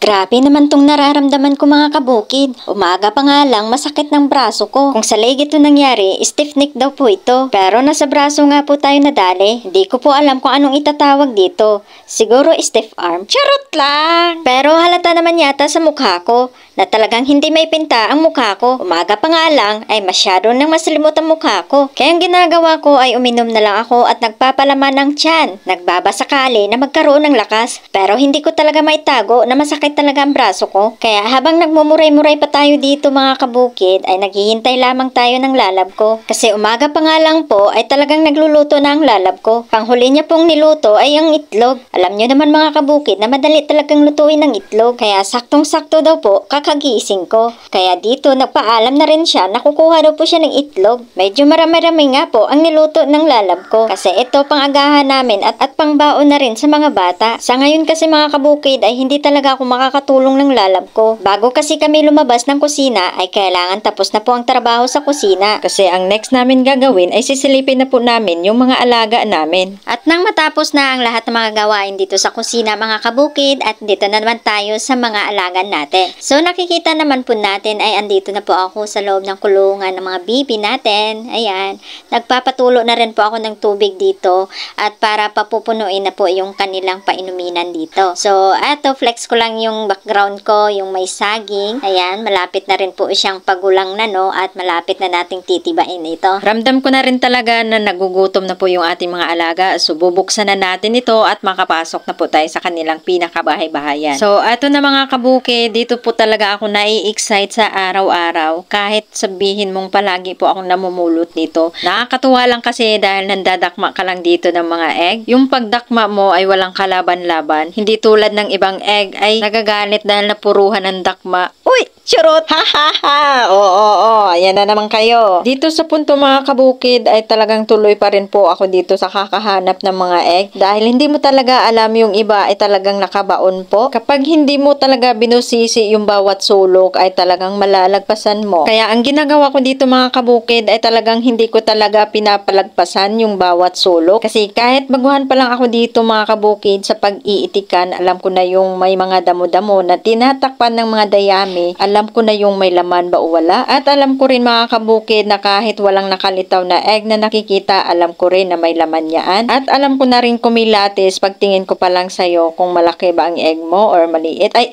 Grabe naman tong nararamdaman ko mga kabukid. Umaga pa nga lang masakit ng braso ko. Kung sa leg ito nangyari, stiff neck daw po ito. Pero nasa braso nga po tayo nadali. Hindi ko po alam kung anong itatawag dito. Siguro stiff arm. Charot lang! Pero halata naman yata sa mukha ko na talagang hindi may pinta ang mukha ko. Umaga pa nga lang ay masyado nang maslimot ang mukha ko. Kaya ang ginagawa ko ay uminom na lang ako at nagpapalaman ng tiyan. Nagbabasakali na magkaroon ng lakas. Pero hindi ko talaga maitago na masakit talaga ang braso ko. Kaya habang nagmumuray-muray pa tayo dito mga kabukid ay naghihintay lamang tayo ng lalab ko. Kasi umaga pa nga lang po ay talagang nagluluto na ang lalab ko. Panghuli niya pong niluto ay ang itlog. Alam niyo naman mga kabukid na madali talagang lutuin ng itlog. Kaya saktong-sakto daw po kakagising ko. Kaya dito nagpaalam na rin siya na kukuha daw po siya ng itlog. Medyo marami-rami nga po ang niluto ng lalab ko. Kasi ito pang agahan namin at pangbaon na rin sa mga bata. Sa ngayon kasi mga kabukid ay hindi talaga ako makakatulong ng lalab ko. Bago kasi kami lumabas ng kusina ay kailangan tapos na po ang trabaho sa kusina. Kasi ang next namin gagawin ay sisilipin na po namin yung mga alaga namin. At nang matapos na ang lahat ng mga gawain dito sa kusina mga kabukid at dito na naman tayo sa mga alaga natin. So nakikita naman po natin ay andito na po ako sa loob ng kulungan ng mga bibi natin. Ayan. Nagpapatulo na rin po ako ng tubig dito at para papupunuin na po yung kanilang painuminan dito. So eto flex ko lang yung background ko, yung may saging. Ayan, malapit na rin po siyang pagulang na no at malapit na nating titibain ito. Ramdam ko na rin talaga na nagugutom na po yung ating mga alaga. So bubuksan na natin ito at makapasok na po tayo sa kanilang pinakabahay-bahayan. So eto na mga kabuki, dito po talaga ako nai-excite sa araw-araw. Kahit sabihin mong palagi po akong namumulot nito. Nakakatuwa lang kasi dahil nandadakma ka lang dito ng mga egg. Yung pagdakma mo ay walang kalaban-laban. Hindi tulad ng ibang egg ay nagagalit dahil napuruhan ng dakma. Uy! Charot! Ha ha ha! Oo, yan na naman kayo. Dito sa punto mga kabukid ay talagang tuloy pa rin po ako dito sa kakahanap ng mga egg. Dahil hindi mo talaga alam yung iba ay talagang nakabaon po. Kapag hindi mo talaga binusisi yung bawat sulok ay talagang malalagpasan mo. Kaya ang ginagawa ko dito mga kabukid ay talagang hindi ko talaga pinapalagpasan yung bawat sulok. Kasi kahit baguhan pa lang ako dito mga kabukid sa pag-iitikan, alam ko na yung may mga damo-damo na tinatakpan ng mga dayami. Alam ko na yung may laman ba o wala. At alam ko rin mga kabukid na kahit walang nakalitaw na egg na nakikita, alam ko rin na may laman yaan. At alam ko na rin kumilatis pagtingin ko pa lang sa'yo kung malaki ba ang egg mo or maliit. Ay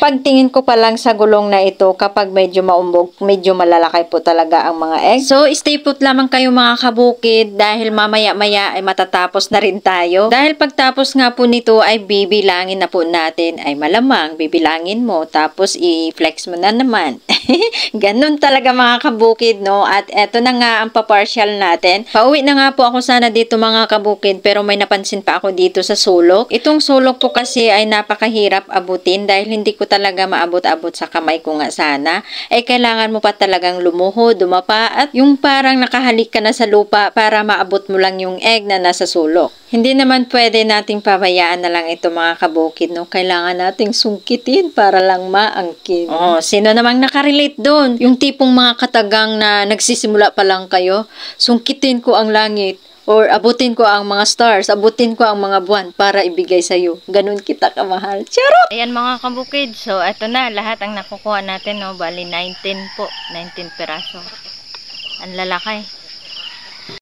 pagtingin ko pa lang sa gulong na ito kapag medyo maumbog, medyo malalaki po talaga ang mga egg. So stay put lamang kayo mga kabukid dahil mamaya-maya ay matatapos na rin tayo. Dahil pagtapos nga po nito ay bibilangin na po natin. Ay malamang bibilangin mo tapos i-flex mo na naman. Ganun talaga mga kabukid, no? At eto na nga ang papartial natin. Pauwi na nga po ako sana dito mga kabukid pero may napansin pa ako dito sa sulok. Itong sulok po kasi ay napakahirap abutin dahil hindi ko talaga maabot-abot sa kamay ko nga sana. Ay kailangan mo pa talagang lumuhod, dumapa at yung parang nakahalik ka na sa lupa para maabot mo lang yung egg na nasa sulok. Hindi naman pwede nating pabayaan na lang ito mga kabukid, no? Kailangan nating sungkitin para lang maangkin. Oh, sino namang nakarelate doon? Yung tipong mga katagang na nagsisimula pa lang kayo, sungkitin ko ang langit. Or abutin ko ang mga stars, abutin ko ang mga buwan para ibigay sa'yo. Ganun kita kamahal. Charot! Ayan mga kabukid. So, eto na. Lahat ang nakukuha natin. No? Bali, 19 po. 19 peraso. Ang lalaki.